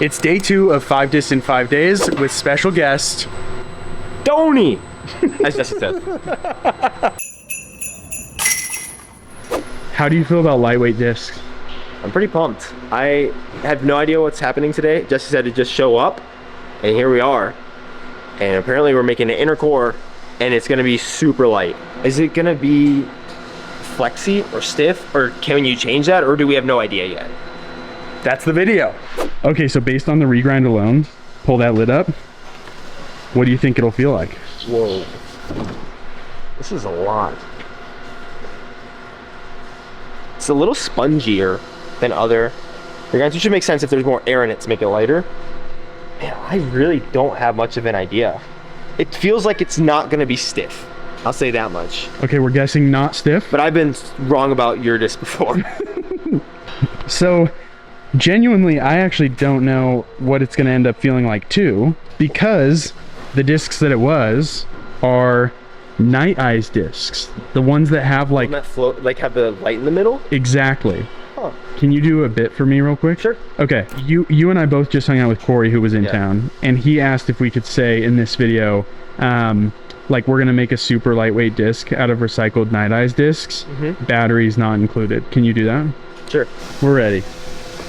It's day 2 of 5 discs in 5 days with special guest Tony, as Jesse said. How do you feel about lightweight discs? I'm pretty pumped. I have no idea what's happening today. Jesse said to just show up, and here we are. And apparently we're making an inner core, and it's gonna be super light. Is it gonna be flexy or stiff, or can you change that, or do we have no idea yet? That's the video. Okay, so based on the regrind alone, pull that lid up. What do you think it'll feel like? Whoa. This is a lot. It's a little spongier than other regrinds, which should make sense if there's more air in it to make it lighter. Man, I really don't have much of an idea. It feels like it's not gonna be stiff. I'll say that much. Okay, we're guessing not stiff. But I've been wrong about your disc before. So, genuinely, I actually don't know what it's gonna end up feeling like too, because the discs that it was are Night Eyes discs. The ones that have like... That float, like have the light in the middle? Exactly. Huh. Can you do a bit for me real quick? Sure. Okay, you and I both just hung out with Corey, who was in town, and he asked if we could say in this video, like we're gonna make a super lightweight disc out of recycled Night Eyes discs, batteries not included. Can you do that? Sure. We're ready.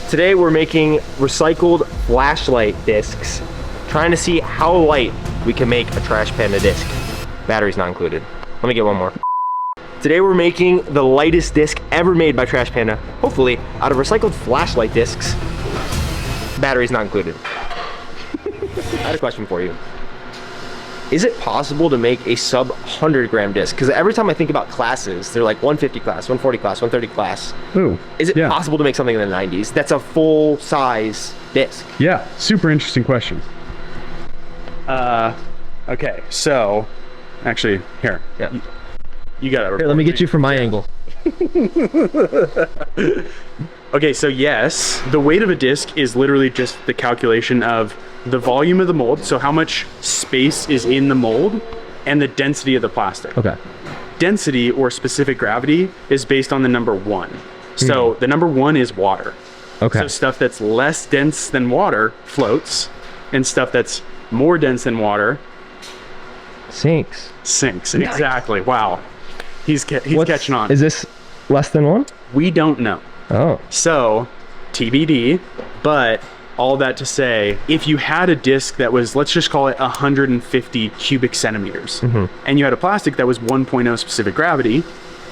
Today we're making recycled flashlight discs, trying to see how light we can make a Trash Panda disc. Batteries not included. Let me get one more. Today we're making the lightest disc ever made by Trash Panda, hopefully out of recycled flashlight discs. Batteries not included. I had a question for you. Is it possible to make a sub 100 gram disc? Because every time I think about classes, they're like 150 class, 140 class, 130 class. Ooh. Is it possible to make something in the 90s that's a full size disc? Yeah, super interesting question. Okay, so actually, here. Yeah. You got it. Here, let me get you from my angle. Okay, so yes, the weight of a disc is literally just the calculation of the volume of the mold, so how much space is in the mold, and the density of the plastic. Okay. Density, or specific gravity, is based on the number 1. So the number 1 is water. Okay. So stuff that's less dense than water floats, and stuff that's more dense than water Sinks. sinks. Exactly. Wow. He's catching on. Is this less than 1? We don't know. Oh. So, TBD, but all that to say, if you had a disc that was, let's just call it 150 cubic centimeters, and you had a plastic that was 1.0 specific gravity,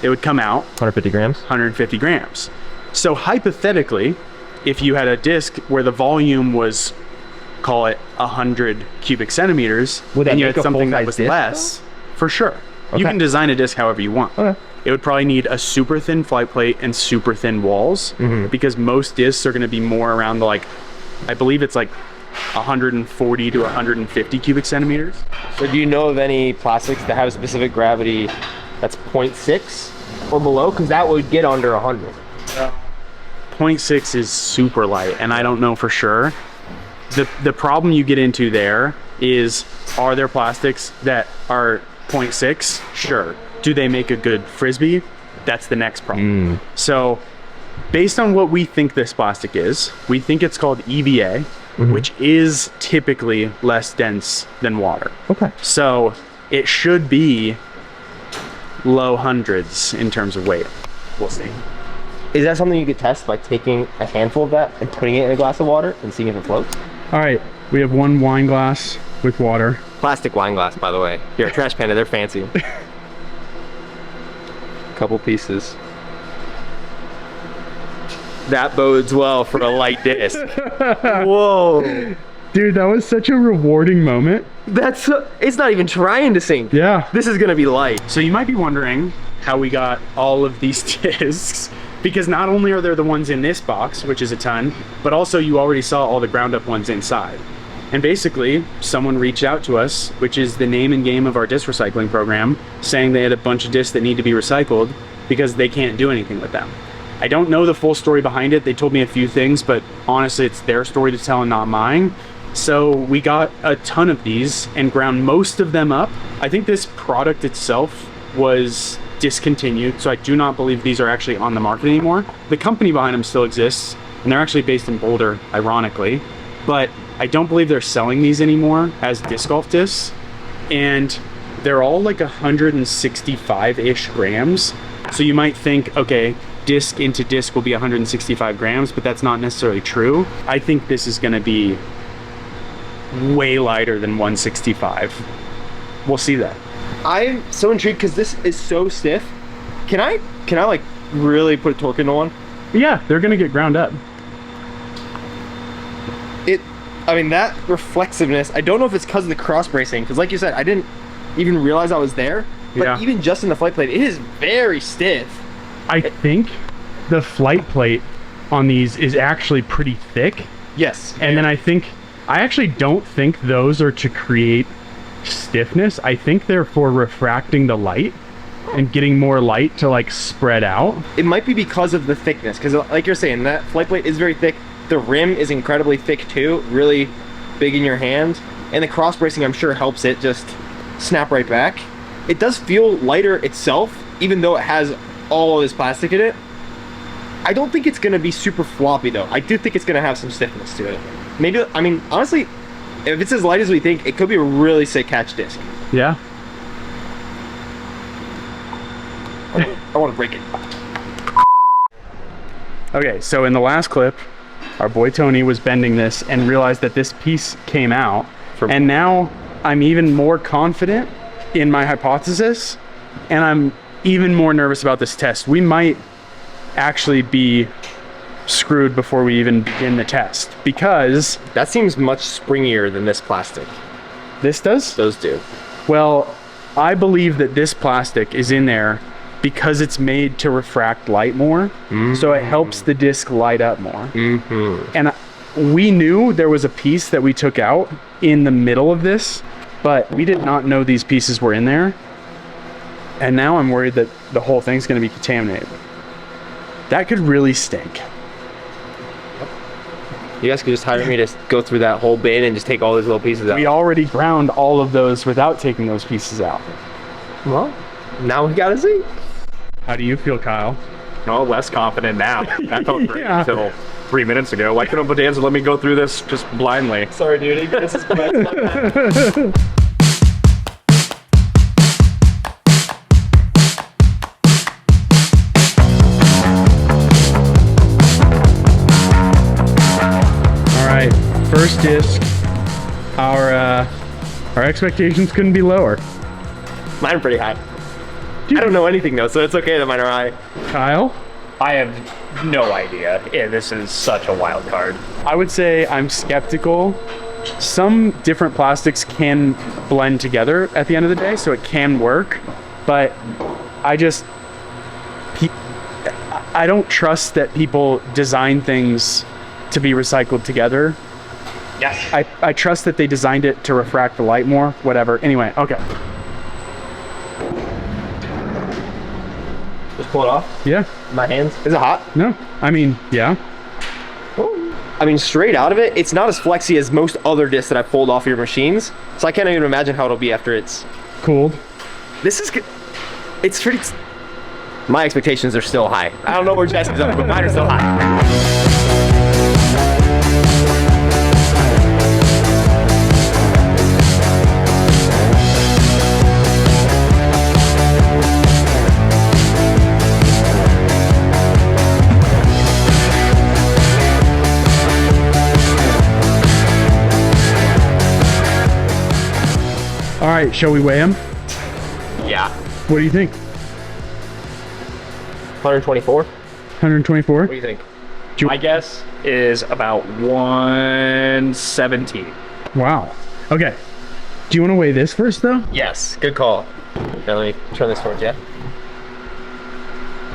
it would come out 150 grams? 150 grams. So hypothetically, if you had a disc where the volume was, call it 100 cubic centimeters, Would that and you make had a something that full-size was disc, less, for sure. You Okay. can design a disc however you want. Okay. It would probably need a super thin flight plate and super thin walls, because most discs are going to be more around the, like, I believe it's like 140 to 150 cubic centimeters. So do you know of any plastics that have a specific gravity that's 0.6 or below? Because that would get under 100. 0.6 is super light, and I don't know for sure. The problem you get into there is, are there plastics that are 0.6? Sure. Do they make a good Frisbee? That's the next problem. So based on what we think this plastic is, we think it's called EVA, which is typically less dense than water. Okay. So it should be low hundreds in terms of weight. We'll see. Is that something you could test by taking a handful of that and putting it in a glass of water and seeing if it floats? All right, we have one wine glass with water. Plastic wine glass, by the way. Here at Trash Panda, they're fancy. Couple pieces. That bodes well for a light disc. Whoa. Dude, that was such a rewarding moment. That's, it's not even trying to sink. Yeah. This is gonna be light. So you might be wondering how we got all of these discs, because not only are there the ones in this box, which is a ton, but also you already saw all the ground up ones inside. And basically, someone reached out to us, which is the name and game of our disc recycling program, saying they had a bunch of discs that need to be recycled because they can't do anything with them. I don't know the full story behind it. They told me a few things, but honestly, it's their story to tell and not mine. So we got a ton of these and ground most of them up. I think this product itself was discontinued, so I do not believe these are actually on the market anymore. The company behind them still exists, and they're actually based in Boulder, ironically. but I don't believe they're selling these anymore as disc golf discs. And they're all like 165-ish grams. So you might think, okay, disc into disc will be 165 grams, but that's not necessarily true. I think this is gonna be way lighter than 165. We'll see that. I'm so intrigued because this is so stiff. Can I like really put a torque into one? Yeah, they're gonna get ground up. I mean, that reflexiveness, I don't know if it's because of the cross bracing, because like you said, I didn't even realize I was there, but Yeah. even just in the flight plate, it is very stiff. I think the flight plate on these is actually pretty thick. Yes. And then I actually don't think those are to create stiffness. I think they're for refracting the light and getting more light to like spread out. It might be because of the thickness, because like you're saying, that flight plate is very thick. The rim is incredibly thick too, really big in your hand. And the cross bracing, I'm sure, helps it just snap right back. It does feel lighter itself, even though it has all of this plastic in it. I don't think it's gonna be super floppy though. I do think it's gonna have some stiffness to it. Maybe, I mean, honestly, if it's as light as we think, it could be a really sick catch disc. Yeah. I want to break it. Okay, so in the last clip, our boy Tony was bending this and realized that this piece came out. And now I'm even more confident in my hypothesis, and I'm even more nervous about this test. We might actually be screwed before we even begin the test, because That seems much springier than this plastic. this does. Those do. Well, I believe that this plastic is in there because it's made to refract light more, so it helps the disc light up more. And we knew there was a piece that we took out in the middle of this, but we did not know these pieces were in there. And now I'm worried that the whole thing's gonna be contaminated. That could really stink. You guys could just hire me to go through that whole bin and just take all these little pieces out. We already ground all of those without taking those pieces out. Well, now we gotta see. How do you feel, Kyle? No, less confident now. That felt great Yeah. until 3 minutes ago. Why couldn't Bodanza let me go through this just blindly? Sorry, dude. This is All right, first disc. Our expectations couldn't be lower. Mine are pretty high. I don't know anything though, so it's okay that mine are high. Kyle, I have no idea. Yeah, this is such a wild card. I would say I'm skeptical. Some different plastics can blend together at the end of the day, so it can work, but I don't trust that people design things to be recycled together. Yes. I trust that they designed it to refract the light more, whatever. Anyway, okay. Just pull it off. Yeah, My hands. Is it hot? no, I mean, yeah. I mean, straight out of it, it's not as flexy as most other discs that I've pulled off your machines. So I can't even imagine how it'll be after it's. Cooled. This is good. It's pretty. My expectations are still high. I don't know where Jesse's are, but mine are still high. All right, shall we weigh them? Yeah. What do you think? 124. 124? What do you think? My guess is about 117. Wow. Okay. Do you want to weigh this first, though? Yes. Good call. Now let me turn this towards you.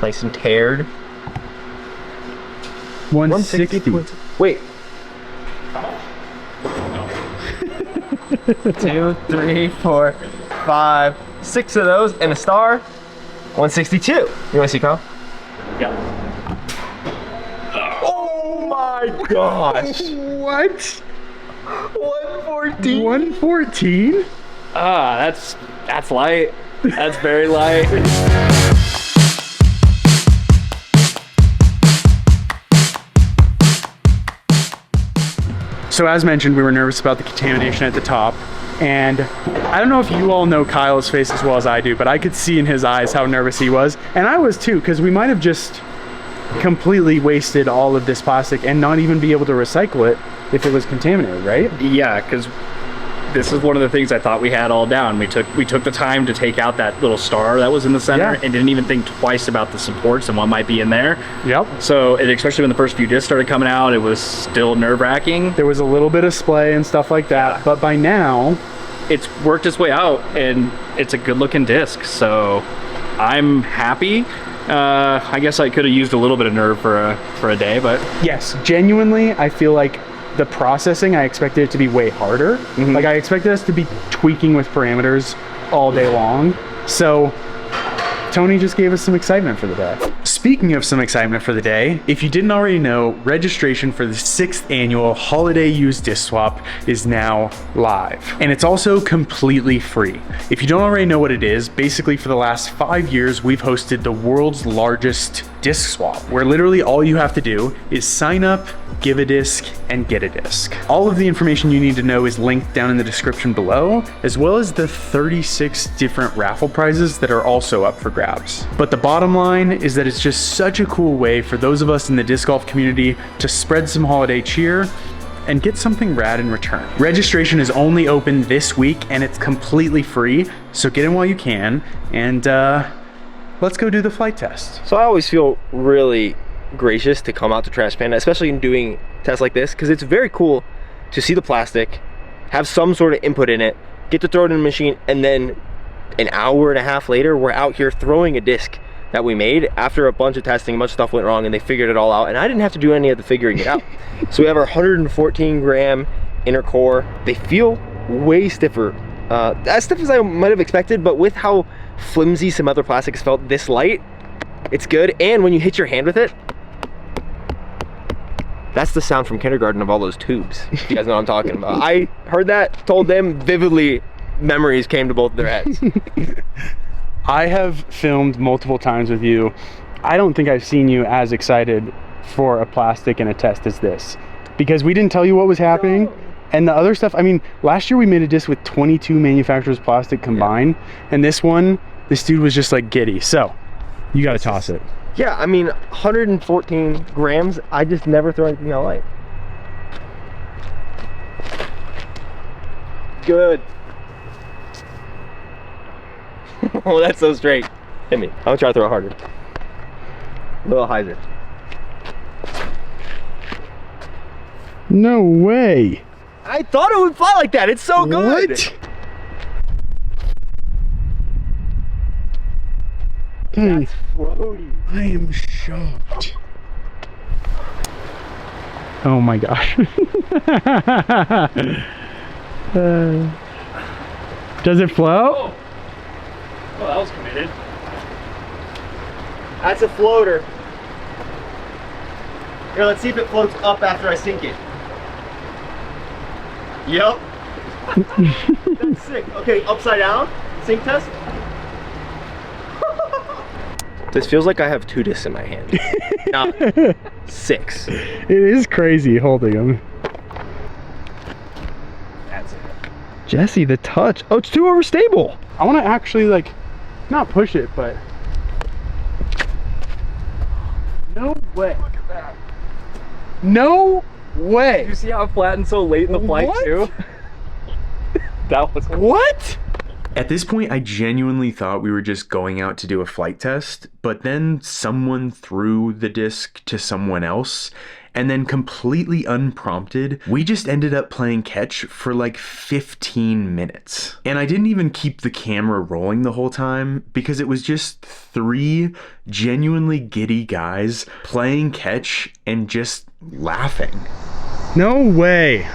Nice and teared. 160. Wait. 2, 3, 4, 5, 6 of those and a star. 162. You want to see, Kyle? Yeah. Oh my gosh. What? 114. 114? That's light. That's very light. So as mentioned, we were nervous about the contamination at the top. And I don't know if you all know Kyle's face as well as I do, but I could see in his eyes how nervous he was. And I was too, because we might have just completely wasted all of this plastic and not even be able to recycle it if it was contaminated, right? Yeah, because this is one of the things I thought we had all down. We took the time to take out that little star that was in the center and didn't even think twice about the supports and what might be in there. Yep. So, especially when the first few discs started coming out, it was still nerve-wracking. There was a little bit of splay and stuff like that, but by now, It's worked its way out, and it's a good-looking disc, so I'm happy. I guess I could have used a little bit of nerve for a day, but yes, genuinely, I feel like the processing, I expected it to be way harder. Like I expected us to be tweaking with parameters all day long. So Tony just gave us some excitement for the day. Speaking of some excitement for the day, if you didn't already know, registration for the 6th annual Holiday Used Disc Swap is now live. And it's also completely free. If you don't already know what it is, basically for the last 5 years, we've hosted the world's largest disc swap, where literally all you have to do is sign up, give a disc, and get a disc. All of the information you need to know is linked down in the description below, as well as the 36 different raffle prizes that are also up for grabs. But the bottom line is that it's just such a cool way for those of us in the disc golf community to spread some holiday cheer and get something rad in return. Registration is only open this week and it's completely free, so get in while you can, and let's go do the flight test. So I always feel really gracious to come out to Trash Panda, especially in doing tests like this, because it's very cool to see the plastic, have some sort of input in it, get to throw it in the machine, and then an hour and a half later, we're out here throwing a disc that we made after a bunch of testing. A bunch of stuff went wrong and they figured it all out, and I didn't have to do any of the figuring it out. So we have our 114 gram inner core. They feel way stiffer, as stiff as I might have expected, but with how flimsy some other plastics felt, this light, it's good. And when you hit your hand with it, that's the sound from kindergarten of all those tubes. You guys know what I'm talking about. I heard that, told them vividly, memories came to both of their heads. I have filmed multiple times with you. I don't think I've seen you as excited for a plastic and a test as this, because we didn't tell you what was happening. No. And the other stuff, I mean, last year we made a disc with 22 manufacturers plastic combined, and this one, this dude was just like giddy. So you got to toss it. Yeah, I mean, 114 grams, I just never throw anything that light. Good. Oh, that's so straight. Hit me. I'm gonna try to throw it harder. A little hyzer. No way. I thought it would fly like that. It's so good. What? That's floaty. I am shocked. Oh my gosh. Does it float? Oh. Well, that was committed. That's a floater. Here, let's see if it floats up after I sink it. Yep. That's sick. Okay, upside down. Sink test. This feels like I have 2 discs in my hand. Not 6. It is crazy holding them. That's it. Jesse, the touch. Oh, it's too overstable. I want to actually like, not push it, but. No way. Look at that. No way. Did you see how it flattened so late in the flight too? That was cool. What? At this point, I genuinely thought we were just going out to do a flight test, but then someone threw the disc to someone else, and then completely unprompted, we just ended up playing catch for like 15 minutes. And I didn't even keep the camera rolling the whole time because it was just 3 genuinely giddy guys playing catch and just laughing. No way.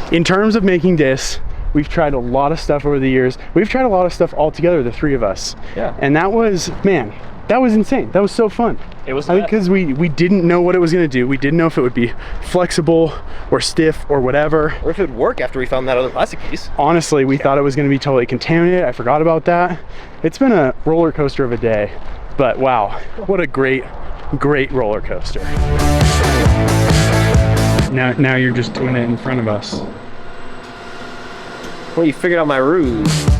In terms of making discs, we've tried a lot of stuff over the years. We've tried a lot of stuff all together, the 3 of us. Yeah. And that was, man, that was insane. That was so fun. It was. I think because we didn't know what it was going to do. We didn't know if it would be flexible or stiff or whatever. Or if it would work after we found that other plastic piece. Honestly, we thought it was going to be totally contaminated. I forgot about that. It's been a roller coaster of a day, but wow, what a great great roller coaster. Now you're just doing it in front of us. Well, you figured out my ruse.